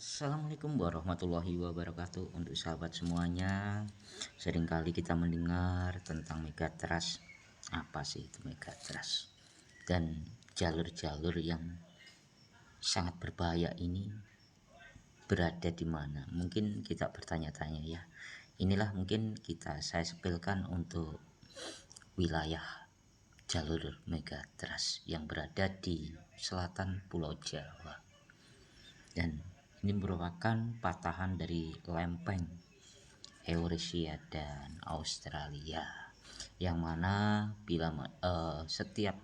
Assalamualaikum warahmatullahi wabarakatuh. Untuk sahabat semuanya, seringkali kita mendengar tentang megatrust. Apa sih itu megatrust? Dan jalur-jalur yang sangat berbahaya ini berada di mana? Mungkin kita bertanya-tanya ya. Inilah mungkin saya sepilkan untuk wilayah jalur megatrust yang berada di selatan Pulau Jawa. Dan ini merupakan patahan dari lempeng Eurasia dan Australia, yang mana setiap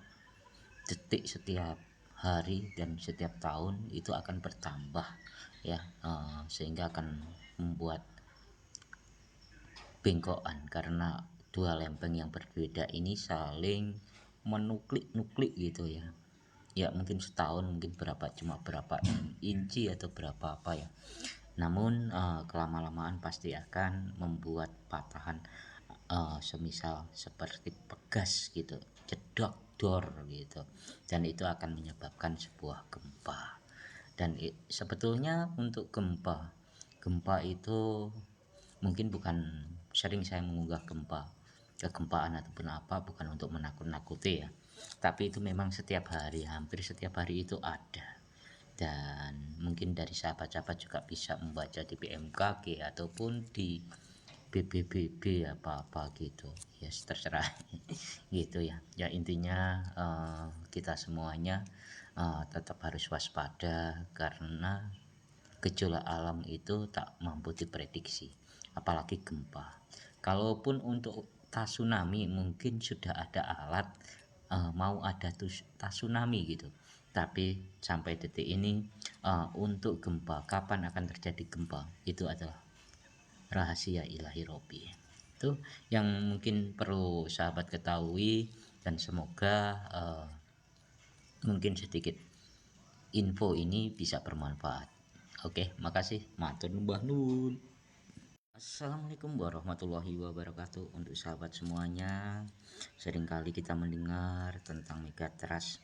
detik, setiap hari dan setiap tahun itu akan bertambah ya, sehingga akan membuat bengkokan karena dua lempeng yang berbeda ini saling menuklik-nuklik gitu ya. Ya mungkin setahun mungkin cuma berapa inci atau berapa apa ya. Namun kelama-lamaan pasti akan membuat patahan, semisal seperti pegas gitu, jedok dor gitu, dan itu akan menyebabkan sebuah gempa. Dan sebetulnya untuk gempa itu mungkin bukan, sering saya mengunggah kegempaan ataupun apa, bukan untuk menakut-nakuti ya, tapi itu memang setiap hari, hampir setiap hari itu ada. Dan mungkin dari sahabat-sahabat juga bisa membaca di BMKG ataupun di BBBB apa-apa gitu ya, terserah gitu ya. Ya intinya kita semuanya tetap harus waspada karena gejolak alam itu tak mampu diprediksi, apalagi gempa. Kalaupun untuk tsunami mungkin sudah ada alat, mau ada tsunami gitu, tapi sampai detik ini untuk gempa, kapan akan terjadi gempa, itu adalah rahasia ilahi Robi. Itu yang mungkin perlu sahabat ketahui, dan semoga mungkin sedikit info ini bisa bermanfaat. Oke, makasih. Matur numbah nun. Assalamualaikum warahmatullahi wabarakatuh. Untuk sahabat semuanya, seringkali kita mendengar tentang megatrust.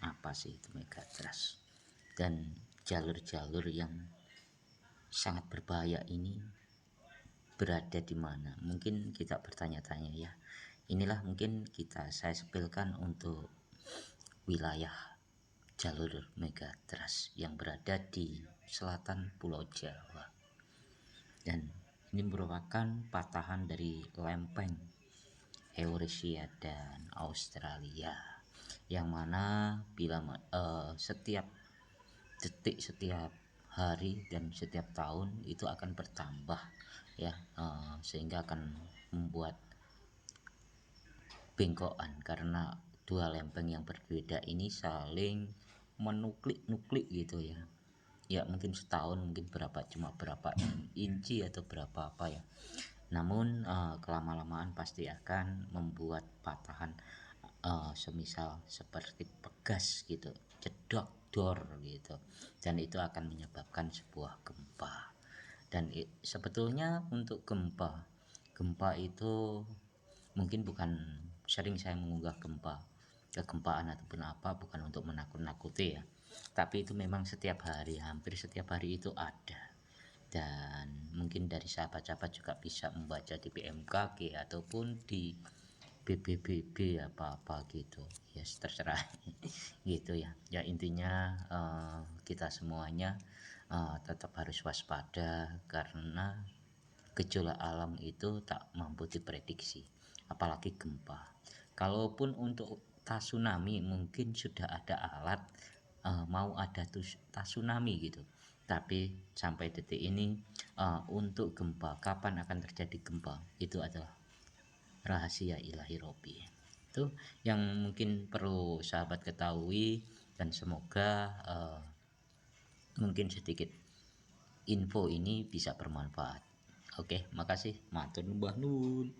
Apa sih itu megatrust? Dan jalur-jalur yang sangat berbahaya ini berada di mana? Mungkin kita bertanya-tanya ya. Inilah mungkin saya sepilkan untuk wilayah jalur megatrust yang berada di selatan Pulau Jawa. Dan ini merupakan patahan dari lempeng Eurasia dan Australia, yang mana setiap detik, setiap hari dan setiap tahun itu akan bertambah ya, sehingga akan membuat bengkokan karena dua lempeng yang berbeda ini saling menuklik-nuklik gitu ya. Ya mungkin setahun mungkin cuma berapa inci atau berapa apa ya. Namun kelama-lamaan pasti akan membuat patahan, semisal seperti pegas gitu, jedok dor gitu, dan itu akan menyebabkan sebuah gempa. Dan sebetulnya untuk gempa itu mungkin bukan, sering saya mengunggah kegempaan ataupun apa, bukan untuk menakut-nakuti ya, tapi itu memang setiap hari, hampir setiap hari itu ada. Dan mungkin dari sahabat-sahabat juga bisa membaca di BMKG ataupun di BBBB apa-apa gitu ya, terserah gitu ya. Ya intinya kita semuanya tetap harus waspada karena gejolak alam itu tak mampu diprediksi, apalagi gempa. Kalaupun untuk tsunami mungkin sudah ada alat, mau ada tsunami gitu, tapi sampai detik ini untuk gempa, kapan akan terjadi gempa, itu adalah rahasia ilahi Robi. Itu yang mungkin perlu sahabat ketahui, dan semoga mungkin sedikit info ini bisa bermanfaat. Oke, makasih. Matur numbah nun.